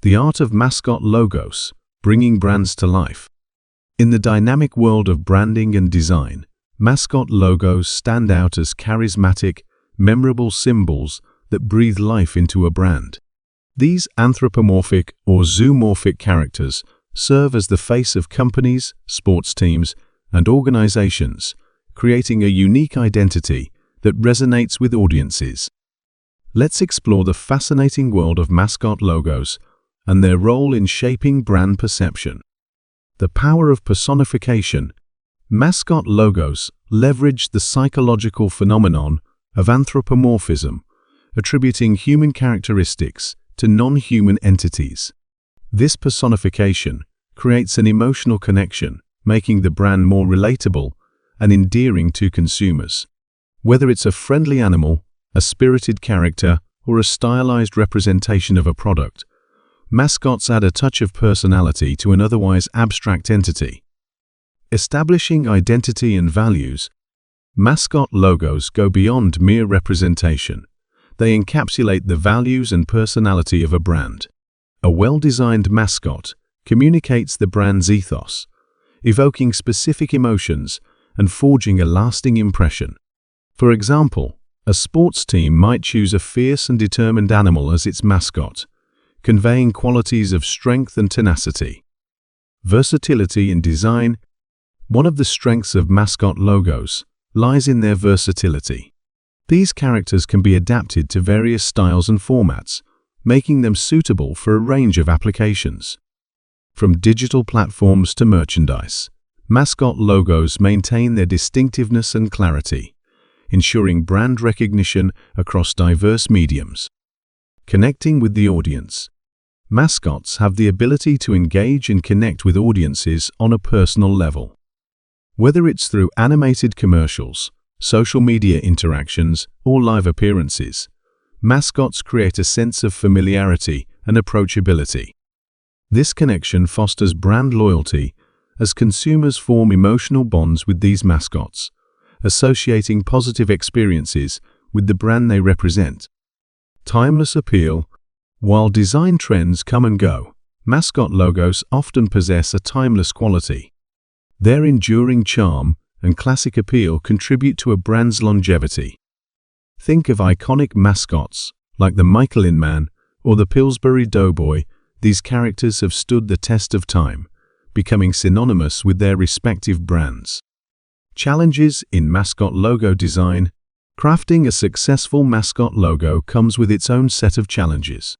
The Art of Mascot Logos, bringing brands to life. In the dynamic world of branding and design, mascot logos stand out as charismatic, memorable symbols that breathe life into a brand. These anthropomorphic or zoomorphic characters serve as the face of companies, sports teams, and organizations, creating a unique identity that resonates with audiences. Let's explore the fascinating world of mascot logos and their role in shaping brand perception. The power of personification. Mascot logos leverage the psychological phenomenon of anthropomorphism, attributing human characteristics to non-human entities. This personification creates an emotional connection, making the brand more relatable and endearing to consumers. Whether it's a friendly animal, a spirited character, or a stylized representation of a product, mascots add a touch of personality to an otherwise abstract entity. Establishing identity and values. Mascot logos go beyond mere representation. They encapsulate the values and personality of a brand. A well-designed mascot communicates the brand's ethos, evoking specific emotions and forging a lasting impression. For example, a sports team might choose a fierce and determined animal as its mascot, conveying qualities of strength and tenacity. Versatility in design. One of the strengths of mascot logos lies in their versatility. These characters can be adapted to various styles and formats, making them suitable for a range of applications. From digital platforms to merchandise, mascot logos maintain their distinctiveness and clarity, ensuring brand recognition across diverse mediums. Connecting with the audience. Mascots have the ability to engage and connect with audiences on a personal level. Whether it's through animated commercials, social media interactions, or live appearances, mascots create a sense of familiarity and approachability. This connection fosters brand loyalty as consumers form emotional bonds with these mascots, associating positive experiences with the brand they represent. Timeless appeal. While design trends come and go, mascot logos often possess a timeless quality. Their enduring charm and classic appeal contribute to a brand's longevity. Think of iconic mascots like the Michelin Man or the Pillsbury Doughboy. These characters have stood the test of time, becoming synonymous with their respective brands. Challenges in mascot logo design. Crafting a successful mascot logo comes with its own set of challenges.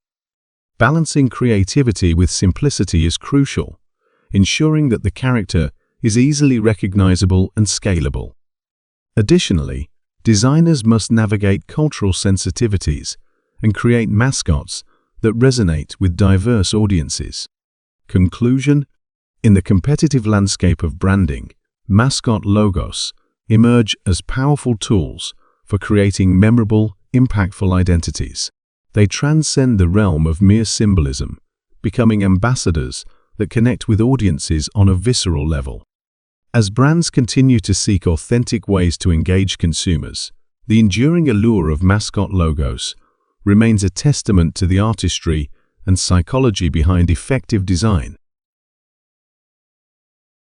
Balancing creativity with simplicity is crucial, ensuring that the character is easily recognizable and scalable. Additionally, designers must navigate cultural sensitivities and create mascots that resonate with diverse audiences. Conclusion. In the competitive landscape of branding, mascot logos emerge as powerful tools for creating memorable, impactful identities. They transcend the realm of mere symbolism, becoming ambassadors that connect with audiences on a visceral level. As brands continue to seek authentic ways to engage consumers, the enduring allure of mascot logos remains a testament to the artistry and psychology behind effective design.